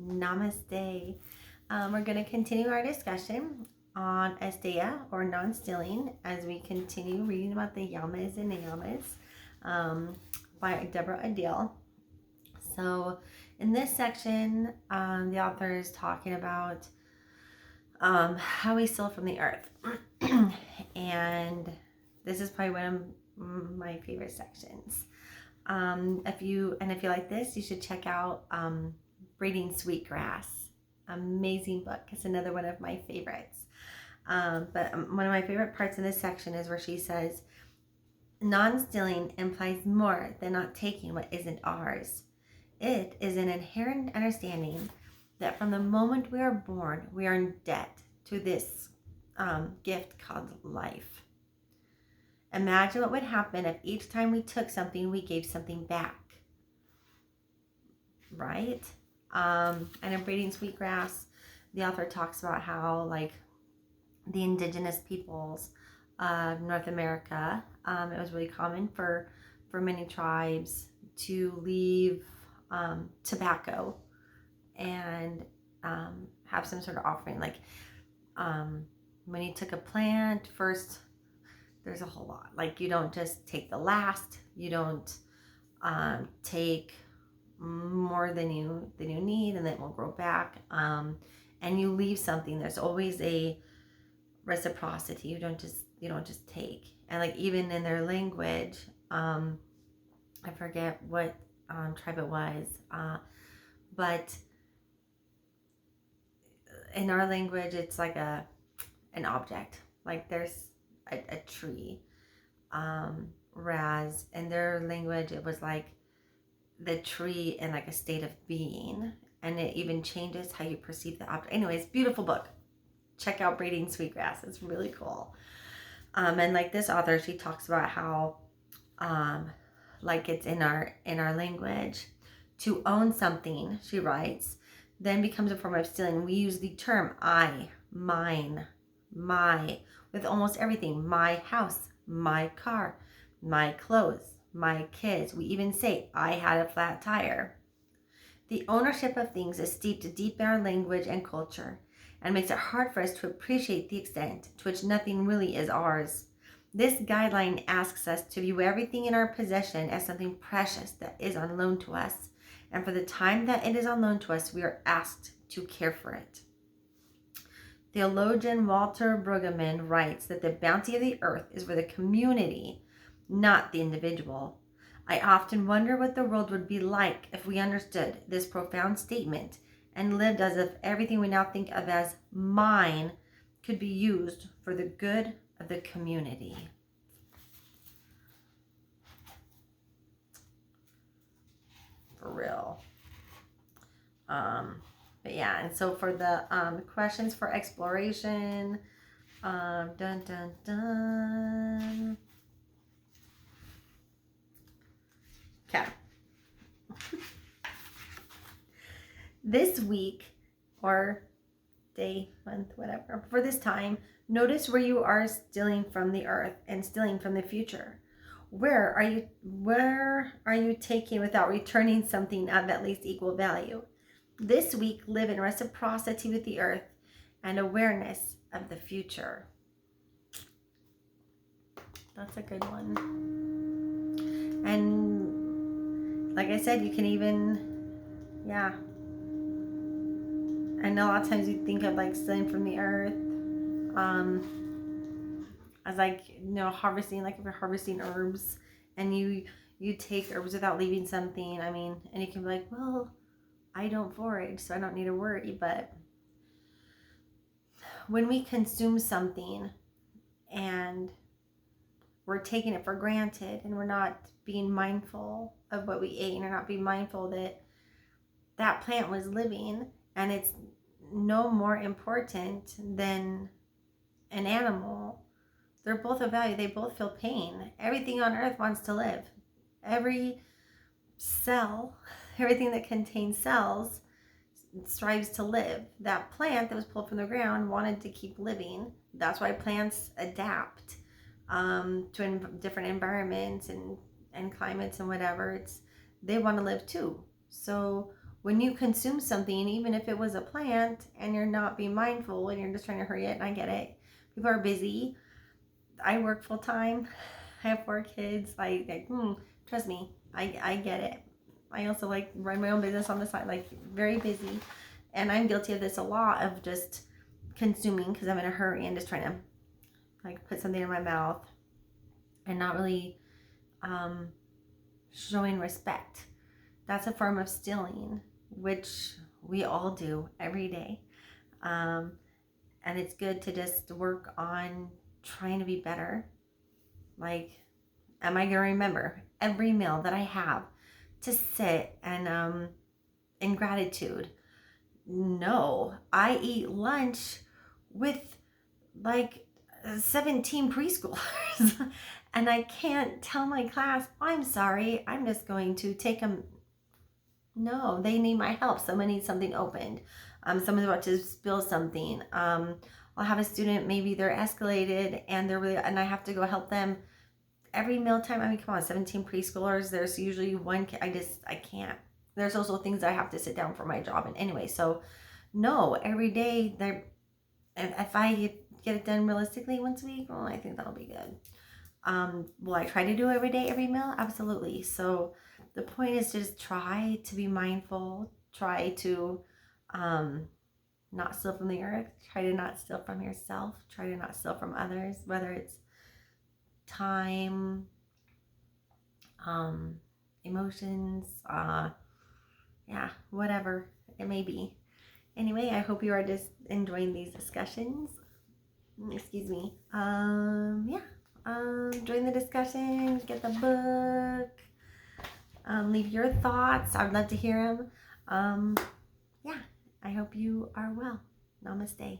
Namaste. We're going to continue our discussion on Asteya or non-stealing as we continue reading about the yamas and niyamas by Deborah Adil. So in this section, the author is talking about how we steal from the earth. And this is probably one of my favorite sections. If you like this, you should check out Breeding Sweetgrass. Amazing book. It's another one of my favorites. But one of my favorite parts in this section is where she says, non-stealing implies more than not taking what isn't ours. It is an inherent understanding that from the moment we are born, we are in debt to this gift called life. Imagine what would happen if each time we took something, we gave something back. Right? And in Breeding Sweetgrass, the author talks about how, like, the indigenous peoples of North America, it was really common for many tribes to leave tobacco and have some sort of offering. Like, when you took a plant, first, there's a whole lot. Like, you don't just take the last. You don't take more than you need, and then it will grow back. And you leave something. There's always a reciprocity. You don't just take. And like, even in their language, I forget what tribe it was, but in our language, it's like an object. Like, there's a tree, whereas in their language, it was like the tree in like a state of being, and it even changes how you perceive the object. Anyways, beautiful book. Check out Breeding Sweetgrass. It's really cool. And like this author, she talks about how like it's in our language, to own something, she writes, then becomes a form of stealing. We use the term I, mine, my with almost everything. My house, my car, my clothes, my kids. We even say, I had a flat tire. The ownership of things is steeped deep in our language and culture, and makes it hard for us to appreciate the extent to which nothing really is ours. This guideline asks us to view everything in our possession as something precious that is on loan to us, and for the time that it is on loan to us, we are asked to care for it. Theologian Walter Brueggemann writes that the bounty of the earth is for the community, not the individual. I often wonder what the world would be like if we understood this profound statement and lived as if everything we now think of as mine could be used for the good of the community. For real. But yeah, and so for the questions for exploration, dun dun dun. Okay. This week, or day, month, whatever, for this time, notice where you are stealing from the earth and stealing from the future. Where are you taking without returning something of at least equal value? This week, live in reciprocity with the earth and awareness of the future. That's a good one. And like I said, you can even, yeah. I know a lot of times you think of like stealing from the earth as like, harvesting, like if you're harvesting herbs and you take herbs without leaving something. I mean, and you can be like, well, I don't forage, so I don't need to worry. But when we consume something and we're taking it for granted and we're not being mindful of what we ate and we're not being mindful that that plant was living and it's no more important than an animal. They're both of value. They both feel pain. Everything on earth wants to live. Every cell, everything that contains cells strives to live. That plant that was pulled from the ground wanted to keep living. That's why plants adapt to different environments and climates and whatever. They want to live too. So when you consume something, even if it was a plant, and you're not being mindful and you're just trying to hurry it, and I get it. People are busy. I work full time. I have 4 kids. Trust me, I get it. I also like run my own business on the side, like very busy. And I'm guilty of this a lot, of just consuming because I'm in a hurry and just trying to like put something in my mouth and not really showing respect. That's a form of stealing, which we all do every day. And it's good to just work on trying to be better. Like, am I going to remember every meal that I have to sit and in gratitude? No, I eat lunch with like 17 preschoolers and I can't tell my class, I'm sorry, I'm just going to take them. No, they need my help. Someone needs something opened. Someone's about to spill something. I'll have a student, maybe they're escalated and and I have to go help them every mealtime. I mean, come on, 17 preschoolers. There's usually one kid. I can't. There's also things that I have to sit down for my job. And anyway, so no, every day if I get it done realistically once a week, well, I think that'll be good. Will I try to do every day, every meal? Absolutely. So the point is to just try to be mindful, try to not steal from the earth, try to not steal from yourself, try to not steal from others, whether it's time, emotions, whatever it may be. Anyway, I hope you are just enjoying these discussions. Excuse me. Join the discussion, get the book, leave your thoughts. I'd love to hear them. I hope you are well. Namaste.